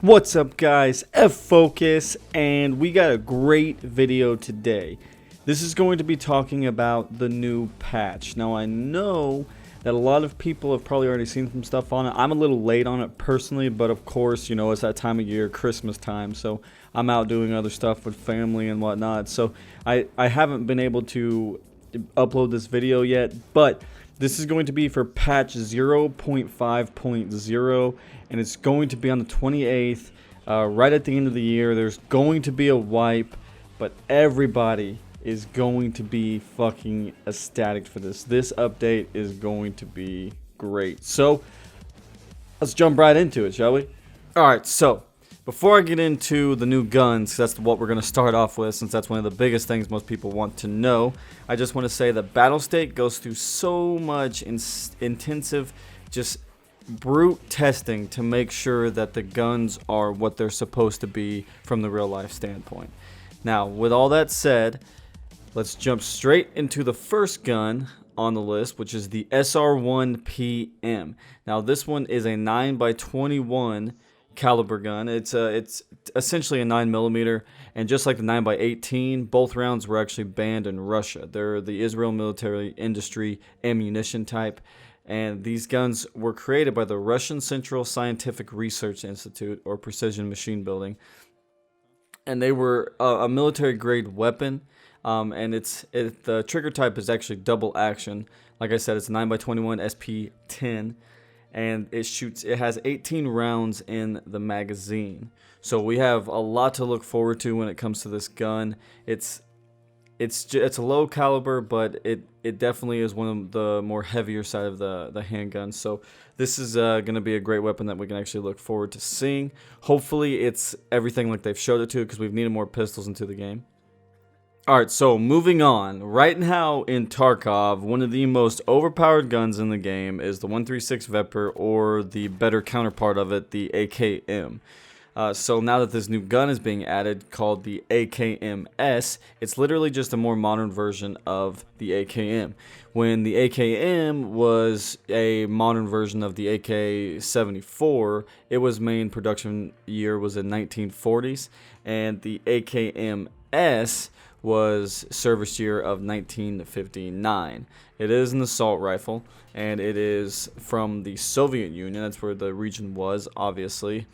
What's up, guys? F Focus, and we got a great video today. This is going to be talking about the new patch. Now, I know that a lot of people have probably already seen some stuff on it. I'm a little late on it personally, but of course, you know, it's that time of year, Christmas time, so I'm out doing other stuff with family and whatnot. So I haven't been able to upload this video yet, but this is going to be for patch 0.5.0, and it's going to be on the 28th, right at the end of the year. There's going to be a wipe, but everybody is going to be fucking ecstatic for this. This update is going to be great. So let's jump right into it, shall we? Alright, so before I get into the new guns, that's what we're going to start off with, since that's one of the biggest things most people want to know. I just want to say that Battle State goes through so much intensive, just brute testing to make sure that the guns are what they're supposed to be from the real life standpoint. Now, with all that said, let's jump straight into the first gun on the list, which is the SR1PM. Now, this one is a 9x21 caliber gun. It's essentially a 9mm, and just like the 9x18, both rounds were actually banned in Russia. They're the Israel military industry ammunition type, and these guns were created by the Russian Central Scientific Research Institute, or Precision Machine Building, and they were a military grade weapon. And the trigger type is actually double action. Like I said, it's 9x21 SP10, and it has 18 rounds in the magazine. So we have a lot to look forward to when it comes to this gun. It's a low caliber, but it definitely is one of the more heavier side of the handguns. So this is going to be a great weapon that we can actually look forward to seeing. Hopefully it's everything like they've showed it to, because we've needed more pistols into the game. Alright, so moving on. Right now in Tarkov, one of the most overpowered guns in the game is the 136 Vepr, or the better counterpart of it, the AKM. So now that this new gun is being added, called the AKM-S, it's literally just a more modern version of the AKM. When the AKM was a modern version of the AK-74, it was main production year was in 1940s, and the AKM-S was service year of 1959. It is an assault rifle, and it is from the Soviet Union. That's where the region was, obviously.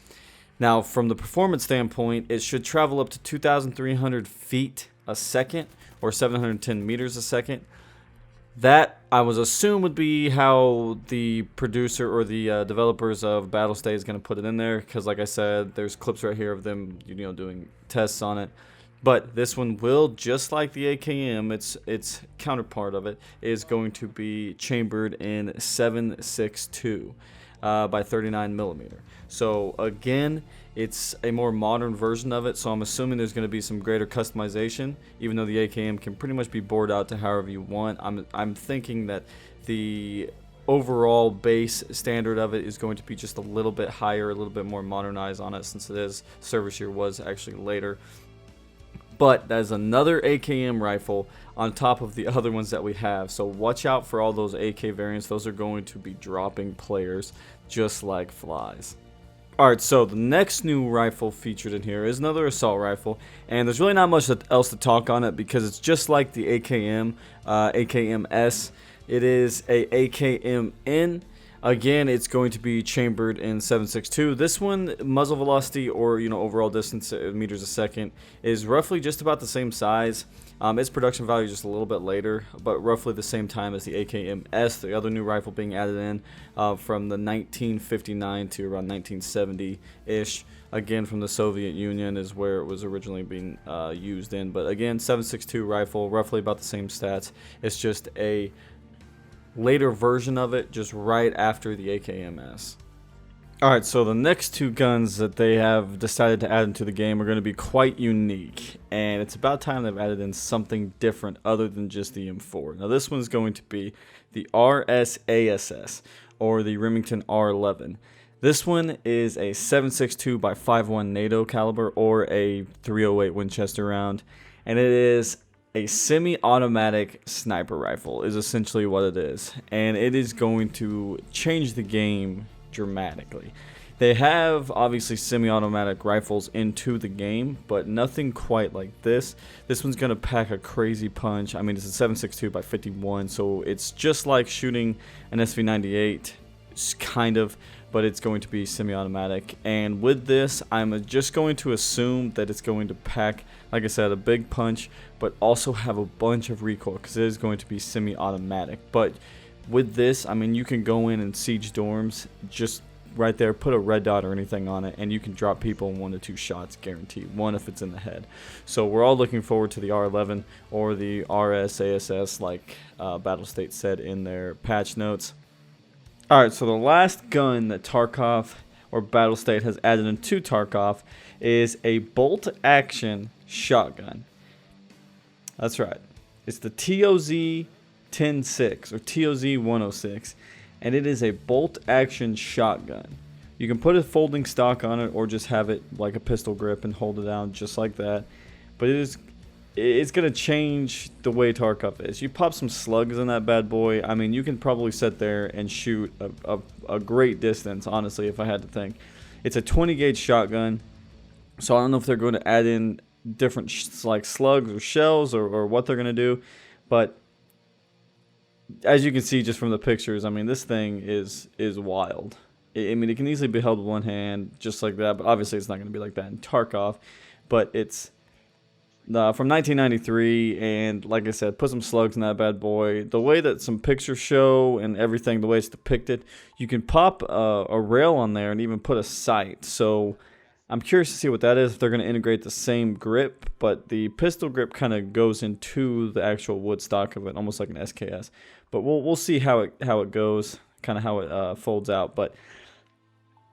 Now, from the performance standpoint, it should travel up to 2,300 feet a second, or 710 meters a second. That, I was assume, would be how the producer or the developers of Battle State is going to put it in there, because like I said, there's clips right here of them, doing tests on it. But this one will, just like the AKM, its counterpart of it, is going to be chambered in 7.62 by 39mm. So again, it's a more modern version of it, so I'm assuming there's going to be some greater customization, even though the AKM can pretty much be bored out to however you want. I'm thinking that the overall base standard of it is going to be just a little bit higher, a little bit more modernized on it, since it is service year was actually later. But that is another AKM rifle on top of the other ones that we have. So watch out for all those AK variants. Those are going to be dropping players just like flies. Alright, so the next new rifle featured in here is another assault rifle. And there's really not much else to talk on it, because it's just like the AKM, AKM-S. It is a AKM-N. Again, it's going to be chambered in 7.62. This one, muzzle velocity, or overall distance, meters a second, is roughly just about the same size. Its production value just a little bit later, but roughly the same time as the AKM-S, the other new rifle being added in from the 1959 to around 1970-ish. Again, from the Soviet Union is where it was originally being used in. But again, 7.62 rifle, roughly about the same stats. It's just a later version of it, just right after the AKM-S. Alright, so the next two guns that they have decided to add into the game are going to be quite unique, and it's about time they've added in something different other than just the M4. Now this one's going to be the RSASS, or the Remington R11. This one is a 7.62 by 5.1 NATO caliber, or a 308 Winchester round, and it is a semi-automatic sniper rifle is essentially what it is, and it is going to change the game dramatically. They have obviously semi-automatic rifles into the game, but nothing quite like this. This one's gonna pack a crazy punch. I mean, it's a 7.62 by 51, so it's just like shooting an SV98, kind of, but it's going to be semi-automatic. And with this, I'm just going to assume that it's going to pack, like I said, a big punch, but also have a bunch of recoil because it is going to be semi-automatic. But with this, I mean, you can go in and siege dorms just right there, put a red dot or anything on it, and you can drop people in 1 to 2 shots guaranteed, one if it's in the head. So we're all looking forward to the R11 or the RSASS, like Battlestate said in their patch notes. Alright, so the last gun that Tarkov or Battlestate has added into Tarkov is a bolt action shotgun. That's right, it's the TOZ 10.6 or TOZ 106. And it is a bolt action shotgun. You can put a folding stock on it or just have it like a pistol grip and hold it down just like that. But it's going to change the way Tarkov is. You pop some slugs in that bad boy, I mean, you can probably sit there and shoot a great distance, honestly, if I had to think. It's a 20 gauge shotgun, so I don't know if they're going to add in different like slugs or shells or what they're going to do, but as you can see just from the pictures, I mean, this thing is wild. I mean, it can easily be held with one hand just like that, but obviously it's not going to be like that in Tarkov. But it's from 1993, and like I said, put some slugs in that bad boy. The way that some pictures show and everything, the way it's depicted, you can pop a rail on there and even put a sight. So I'm curious to see what that is, if they're going to integrate the same grip, but the pistol grip kind of goes into the actual wood stock of it, almost like an SKS. But we'll see how it goes, kind of how it folds out. But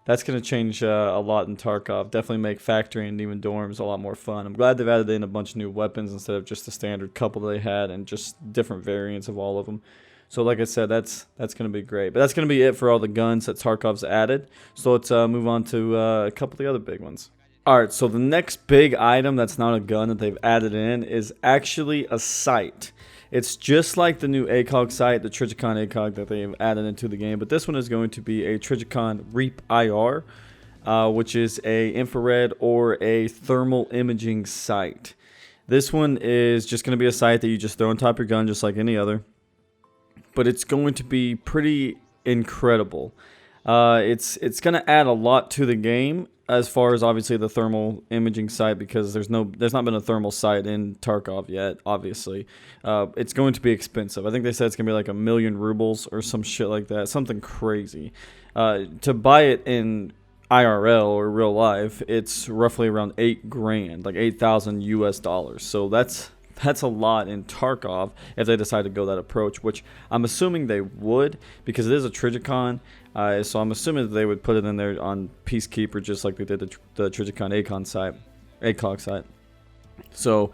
that's going to change a lot in Tarkov. Definitely make factory and even dorms a lot more fun. I'm glad they've added in a bunch of new weapons instead of just the standard couple they had and just different variants of all of them. So like I said, that's going to be great. But that's going to be it for all the guns that Tarkov's added. So let's move on to a couple of the other big ones. Alright, so the next big item that's not a gun that they've added in is actually a sight. It's just like the new ACOG sight, the Trijicon ACOG that they've added into the game. But this one is going to be a Trijicon Reap IR, which is a infrared or a thermal imaging sight. This one is just going to be a sight that you just throw on top of your gun just like any other. But it's going to be pretty incredible. It's going to add a lot to the game as far as obviously the thermal imaging sight, because there's not been a thermal sight in Tarkov yet. Obviously, it's going to be expensive. I think they said it's going to be like 1 million rubles or some shit like that, something crazy. To buy it in IRL or real life, it's roughly around $8,000, like $8,000 US. So that's a lot in Tarkov if they decide to go that approach, which I'm assuming they would, because it is a Trijicon. So I'm assuming that they would put it in there on Peacekeeper, just like they did the Trijicon ACOG site. So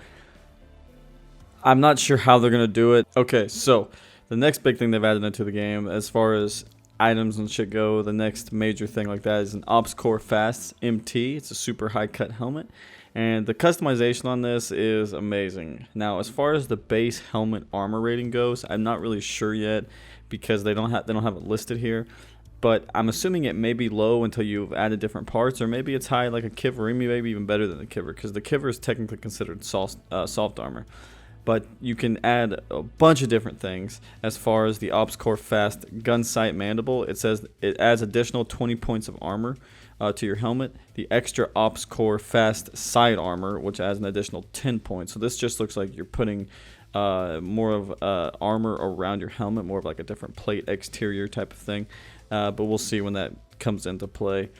I'm not sure how they're gonna do it. Okay, so the next big thing they've added into the game, as far as items and shit go, the next major thing like that is an Ops Core Fast MT. It's a super high cut helmet, and the customization on this is amazing. Now, as far as the base helmet armor rating goes, I'm not really sure yet because they don't have it listed here. But I'm assuming it may be low until you've added different parts, or maybe it's high like a Kiver, or maybe even better than the Kiver, because the Kiver is technically considered soft armor. But you can add a bunch of different things. As far as the Ops Core Fast gun sight mandible, it says it adds additional 20 points of armor to your helmet. The extra Ops Core Fast side armor, which adds an additional 10 points. So this just looks like you're putting more of armor around your helmet, more of like a different plate exterior type of thing. But we'll see when that comes into play.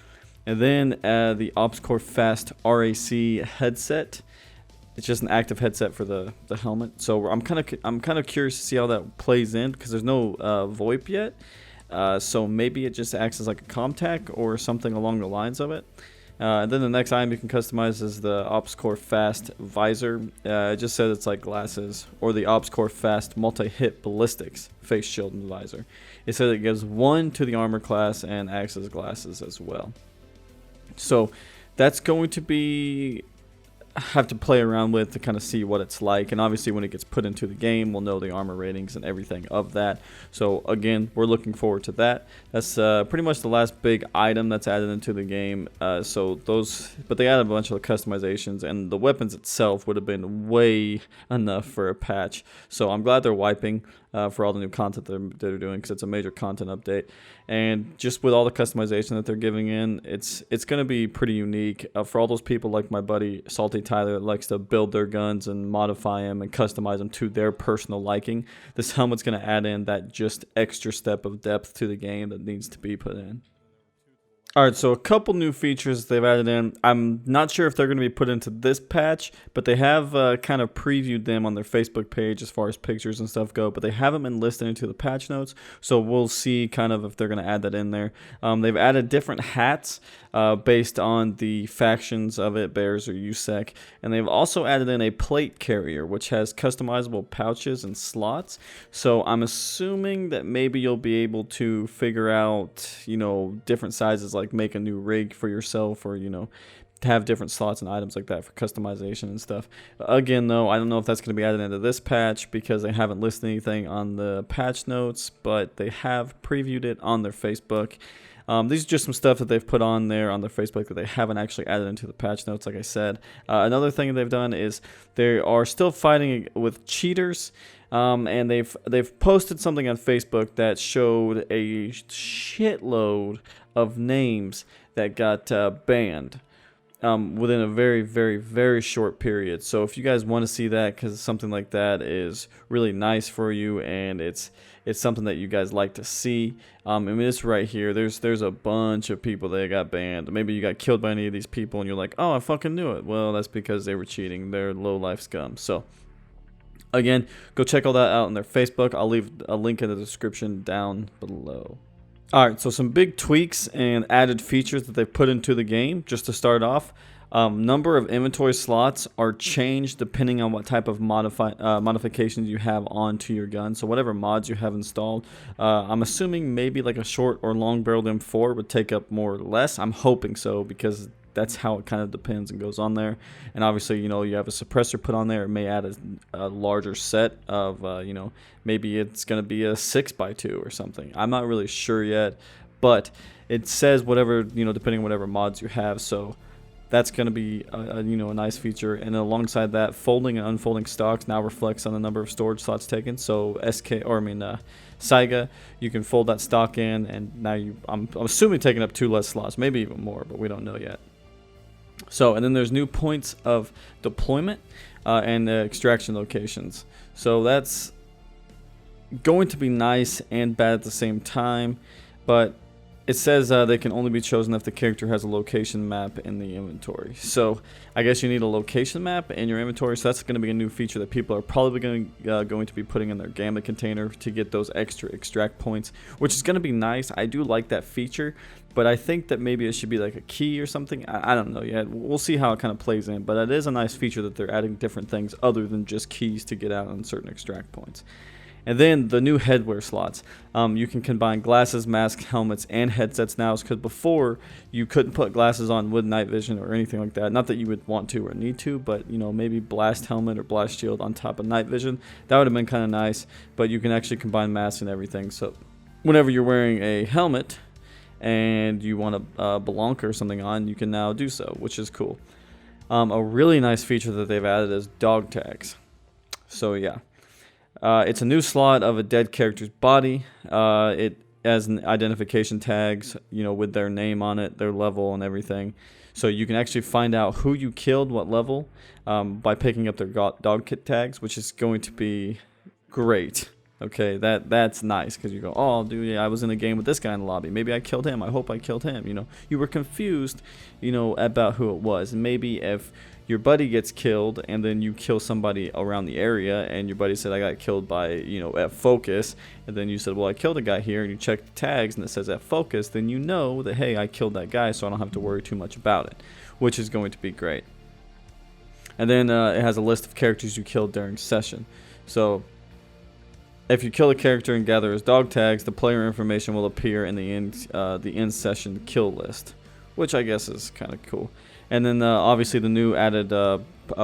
And then the Ops Core Fast RAC headset. It's just an active headset for the helmet. So I'm kind of curious to see how that plays in, because there's no VoIP yet. So maybe it just acts as like a ComTac or something along the lines of it. And then the next item you can customize is the Ops Core Fast visor. It just says it's like glasses, or the Ops Core Fast multi-hit ballistics face shield and visor. It says it gives 1 to the armor class and acts as glasses as well. So that's going to be have to play around with to kind of see what it's like. And obviously when it gets put into the game, we'll know the armor ratings and everything of that. So again, we're looking forward to that. That's pretty much the last big item that's added into the game. But they added a bunch of customizations, and the weapons itself would have been way enough for a patch. So I'm glad they're wiping for all the new content that they're doing, because it's a major content update. And just with all the customization that they're giving in, it's going to be pretty unique for all those people like my buddy Salty Tyler that likes to build their guns and modify them and customize them to their personal liking. This helmet's going to add in that just extra step of depth to the game that needs to be put in. Alright, so a couple new features they've added in. I'm not sure if they're going to be put into this patch, but they have kind of previewed them on their Facebook page as far as pictures and stuff go, but they haven't been listed into the patch notes, so we'll see kind of if they're going to add that in there. They've added different hats based on the factions of it, Bears or USEC, and they've also added in a plate carrier, which has customizable pouches and slots. So I'm assuming that maybe you'll be able to figure out, different sizes, like make a new rig for yourself, or have different slots and items like that for customization and stuff. Again, though, I don't know if that's going to be added into this patch because they haven't listed anything on the patch notes, but they have previewed it on their Facebook. These are just some stuff that they've put on there on their Facebook that they haven't actually added into the patch notes, like I said. Another thing they've done is they are still fighting with cheaters. And they've posted something on Facebook that showed a shitload of names that got banned within a very, very, very short period. So if you guys want to see that, because something like that is really nice for you, and it's something that you guys like to see. I mean, it's right here. There's a bunch of people that got banned. Maybe you got killed by any of these people, and you're like, oh, I fucking knew it. Well, that's because they were cheating. They're low-life scum. So again, go check all that out on their Facebook. I'll leave a link in the description down below. Alright, so some big tweaks and added features that they've put into the game. Just to start off, number of inventory slots are changed depending on what type of modifications you have onto your gun. So whatever mods you have installed, I'm assuming maybe like a short or long barreled M4 would take up more or less. I'm hoping so, because that's how it kind of depends and goes on there. And obviously, you have a suppressor put on there. It may add a larger set of, maybe it's going to be a 6x2 or something. I'm not really sure yet, but it says whatever, depending on whatever mods you have. So that's going to be a nice feature. And alongside that, folding and unfolding stocks now reflects on the number of storage slots taken. So Saiga, you can fold that stock in, and now I'm assuming taking up 2 less slots, maybe even more, but we don't know yet. So, and then there's new points of deployment and extraction locations. So that's going to be nice and bad at the same time, but it says they can only be chosen if the character has a location map in the inventory. So I guess you need a location map in your inventory, so that's going to be a new feature that people are probably going to be putting in their Gambit container to get those extra extract points, which is going to be nice. I do like that feature, but I think that maybe it should be like a key or something. I don't know yet. We'll see how it kind of plays in, but it is a nice feature that they're adding different things other than just keys to get out on certain extract points. And then the new headwear slots. You can combine glasses, masks, helmets, and headsets now, because before you couldn't put glasses on with night vision or anything like that. Not that you would want to or need to, but maybe blast helmet or blast shield on top of night vision. That would have been kind of nice, but you can actually combine masks and everything. So whenever you're wearing a helmet and you want a Belonka or something on, you can now do so, which is cool. A really nice feature that they've added is dog tags. So yeah. It's a new slot of a dead character's body. It has an identification tags, with their name on it, their level, and everything. So you can actually find out who you killed, what level, by picking up their dog kit tags, which is going to be great. Okay, that's nice, because you go, oh, dude, yeah, I was in a game with this guy in the lobby. Maybe I killed him. I hope I killed him. You were confused, about who it was. And maybe if your buddy gets killed and then you kill somebody around the area and your buddy said, I got killed by, at Focus, and then you said, well, I killed a guy here, and you check the tags and it says at Focus, then you know that, hey, I killed that guy, so I don't have to worry too much about it, which is going to be great. And then it has a list of characters you killed during session. So if you kill a character and gather his dog tags, the player information will appear in the in-session kill list, which I guess is kind of cool. And then obviously the new added a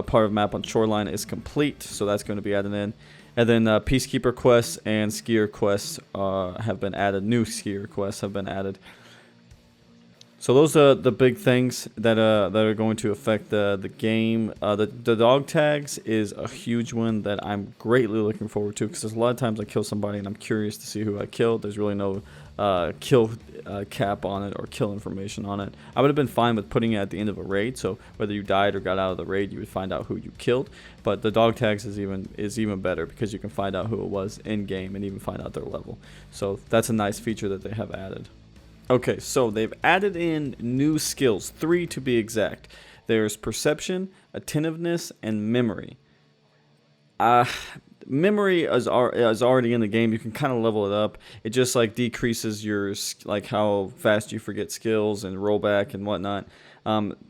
part of map on Shoreline is complete, so that's going to be added in. And then Peacekeeper quests and Skier quests have been added. New Skier quests have been added. So those are the big things that are going to affect the game. The dog tags is a huge one that I'm greatly looking forward to, because there's a lot of times I kill somebody and I'm curious to see who I killed. There's really no kill cap on it or kill information on it. I would have been fine with putting it at the end of a raid, so whether you died or got out of the raid, you would find out who you killed. But the dog tags is even better, because you can find out who it was in game and even find out their level. So that's a nice feature that they have added. Okay, so they've added in new skills, 3 to be exact. There's perception, attentiveness, and memory. Memory is already in the game. You can kind of level it up. It just like decreases your like how fast you forget skills and rollback and whatnot.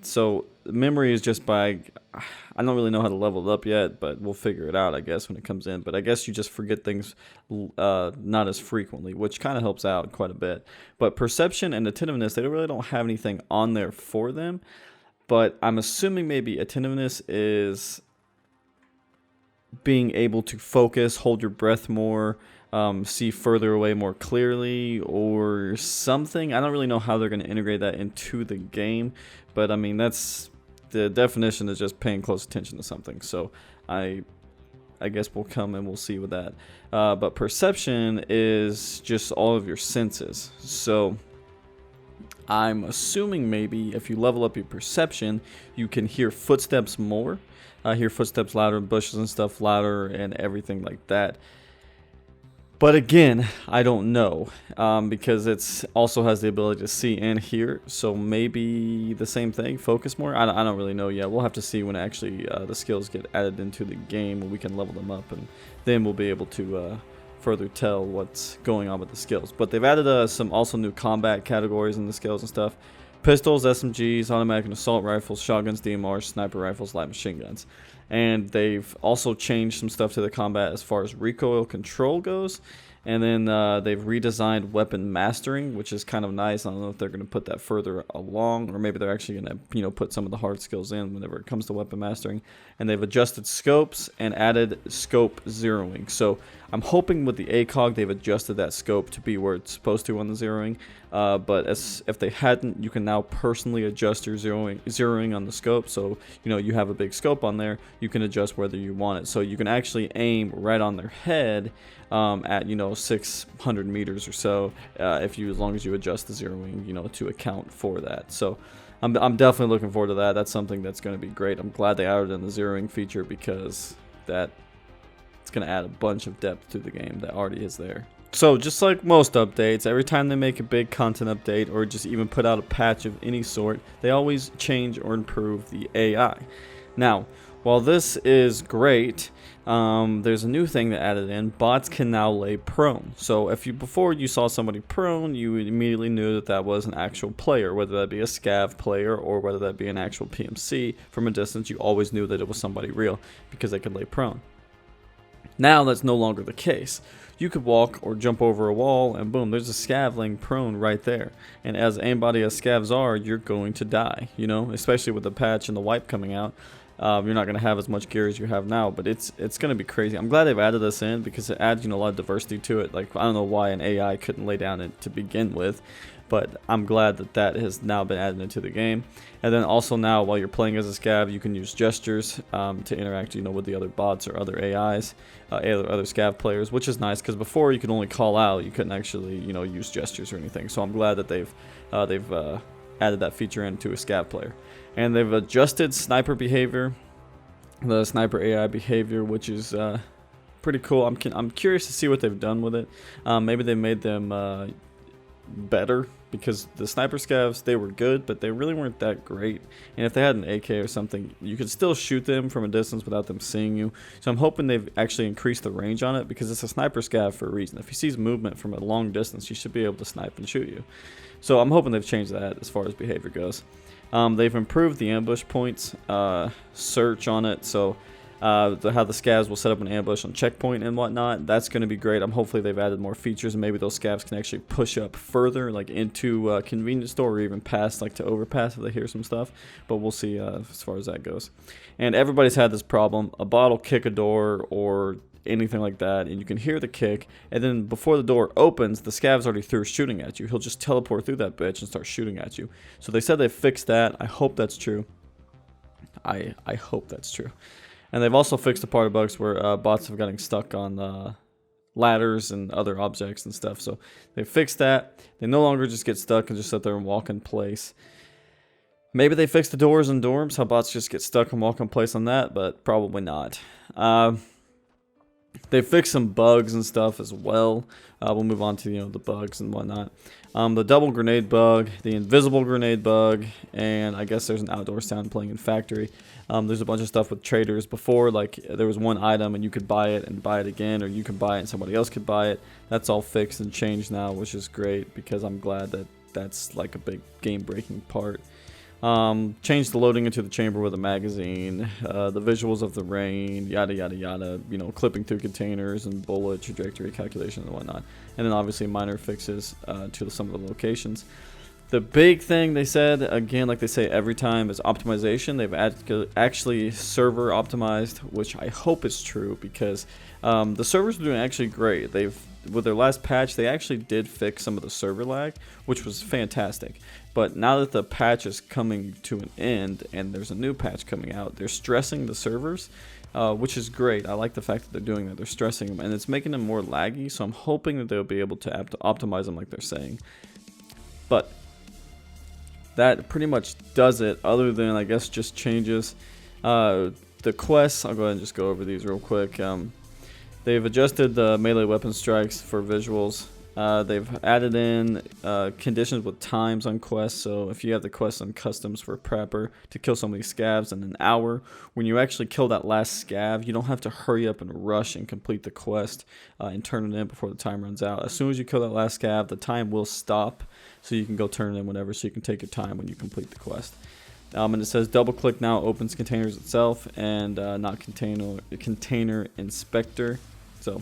So memory is just by, I don't really know how to level it up yet, but we'll figure it out, I guess, when it comes in. But I guess you just forget things not as frequently, which kind of helps out quite a bit. But perception and attentiveness, they really don't have anything on there for them. But I'm assuming maybe attentiveness is being able to focus, hold your breath more, see further away more clearly, or something. I don't really know how they're going to integrate that into the game, but I mean, that's the definition, is just paying close attention to something. So I guess we'll come and we'll see with that. But perception is just all of your senses. So I'm assuming maybe if you level up your perception, you can hear footsteps more. Hear footsteps louder, bushes and stuff louder, and everything like that. But again, I don't know, because it's also has the ability to see and hear. So maybe the same thing, focus more. I don't really know yet. We'll have to see when actually the skills get added into the game, when we can level them up, and then we'll be able to further tell what's going on with the skills. But they've added some also new combat categories in the skills and stuff. Pistols, SMGs, automatic and assault rifles, shotguns, DMRs, sniper rifles, light machine guns. And they've also changed some stuff to the combat as far as recoil control goes. And then they've redesigned weapon mastering, which is kind of nice. I don't know if they're going to put that further along, or maybe they're actually going to, put some of the hard skills in whenever it comes to weapon mastering. And they've adjusted scopes and added scope zeroing. So I'm hoping with the ACOG they've adjusted that scope to be where it's supposed to on the zeroing. But if they hadn't, you can now personally adjust your zeroing on the scope. So you have a big scope on there, you can adjust whether you want it. So you can actually aim right on their head at 600 meters or so, as long as you adjust the zeroing to account for that. So I'm definitely looking forward to that. That's something that's going to be great. I'm glad they added in the zeroing feature, because it's going to add a bunch of depth to the game that already is there. So just like most updates, every time they make a big content update or just even put out a patch of any sort, they always change or improve the AI. Now, while this is great, there's a new thing that added in. Bots can now lay prone. So before you saw somebody prone, you immediately knew that was an actual player, whether that be a scav player or whether that be an actual PMC. From a distance, you always knew that it was somebody real, because they could lay prone. Now that's no longer the case. You could walk or jump over a wall and boom, there's a scav laying prone right there. And as anybody as scavs are, you're going to die, especially with the patch and the wipe coming out. You're not going to have as much gear as you have now, but it's going to be crazy. I'm glad they've added this in, because it adds a lot of diversity to it. Like, I don't know why an AI couldn't lay down it to begin with, but I'm glad that has now been added into the game. And then also now, while you're playing as a scav, you can use gestures to interact with the other bots or other AIs, other scav players, which is nice, because before you could only call out, you couldn't actually use gestures or anything. So I'm glad that they've added that feature into a scav player. And they've adjusted sniper behavior, the sniper AI behavior, which is pretty cool. I'm curious to see what they've done with it. Maybe they made them better, because the sniper scavs, they were good, but they really weren't that great. And if they had an AK or something, you could still shoot them from a distance without them seeing you. So I'm hoping they've actually increased the range on it, because it's a sniper scav for a reason. If he sees movement from a long distance, he should be able to snipe and shoot you. So I'm hoping they've changed that as far as behavior goes. They've improved the ambush points search on it, so how the scavs will set up an ambush on checkpoint and whatnot. That's going to be great. Hopefully they've added more features, and maybe those scavs can actually push up further, like into a convenience store, or even past, like to overpass if they hear some stuff. But we'll see as far as that goes. And everybody's had this problem. A bot will kick a door or anything like that, and you can hear the kick, and then before the door opens, the scav's already through shooting at you. He'll just teleport through that bitch and start shooting at you. So they said they fixed that. I hope that's true. I hope that's true. And they've also fixed a part of bugs where bots have gotten stuck on ladders and other objects and stuff. So they fixed that. They no longer just get stuck and just sit there and walk in place. Maybe they fixed the doors and dorms, how bots just get stuck and walk in place on that, but probably not. They fixed some bugs and stuff as well. We'll move on to the bugs and whatnot. The double grenade bug, the invisible grenade bug, and I guess there's an outdoor sound playing in factory. There's a bunch of stuff with traders before, like there was one item and you could buy it and buy it again, or you could buy it and somebody else could buy it. That's all fixed and changed now, which is great because I'm glad that that's like a big game-breaking part. Change the loading into the chamber with a magazine, the visuals of the rain, yada yada yada, clipping through containers and bullet trajectory calculation and whatnot. And then obviously minor fixes to some of the locations. The big thing they said, again, like they say every time, is optimization. They've actually server optimized, which I hope is true because the servers are doing actually great. With their last patch, they actually did fix some of the server lag, which was fantastic. But now that the patch is coming to an end and there's a new patch coming out, they're stressing the servers, which is great. I like the fact that they're doing that. They're stressing them, and it's making them more laggy, so I'm hoping that they'll be able to optimize them like they're saying. But that pretty much does it, other than, I guess, just changes. The quests, I'll go ahead and just go over these real quick. They've adjusted the melee weapon strikes for visuals. They've added in conditions with times on quests, so if you have the quest on customs for prepper to kill some of these scavs in an hour, when you actually kill that last scav, you don't have to hurry up and rush and complete the quest and turn it in before the time runs out. As soon as you kill that last scav, the time will stop, so you can go turn it in whenever, so you can take your time when you complete the quest. And it says double click now opens containers itself, and not container inspector. So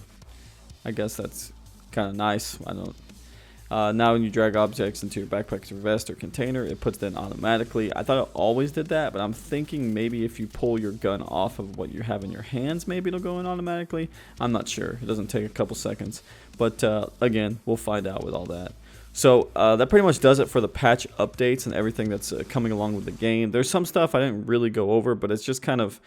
I guess that's kind of nice. I don't. Now when you drag objects into your backpack or vest or container, it puts them automatically. I thought it always did that, but I'm thinking maybe if you pull your gun off of what you have in your hands, maybe it'll go in automatically. I'm not sure. It doesn't take a couple seconds, but again, we'll find out with all that. So that pretty much does it for the patch updates and everything that's coming along with the game. There's some stuff I didn't really go over, but it's just kind of,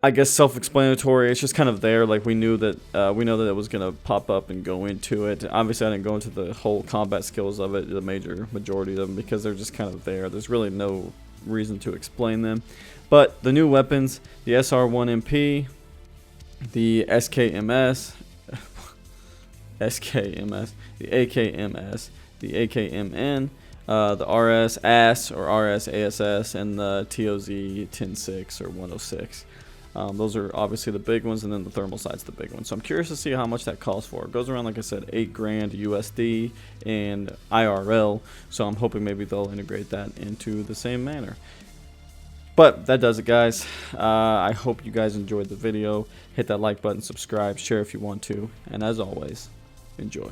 I guess, self-explanatory. It's just kind of there. Like we know that it was gonna pop up and go into it. Obviously, I didn't go into the whole combat skills of it, the majority of them, because they're just kind of there. There's really no reason to explain them. But the new weapons, the SR1MP, the SKMS, the AKMS, the AKMN, the RS AS or RS ASS, and the TOZ 10.6 or 106. Those are obviously the big ones, and then the thermal sight's the big one. So I'm curious to see how much that calls for. It goes around, like I said, $8 grand USD and IRL. So I'm hoping maybe they'll integrate that into the same manner. But that does it, guys. I hope you guys enjoyed the video. Hit that like button, subscribe, share if you want to, and as always, enjoy.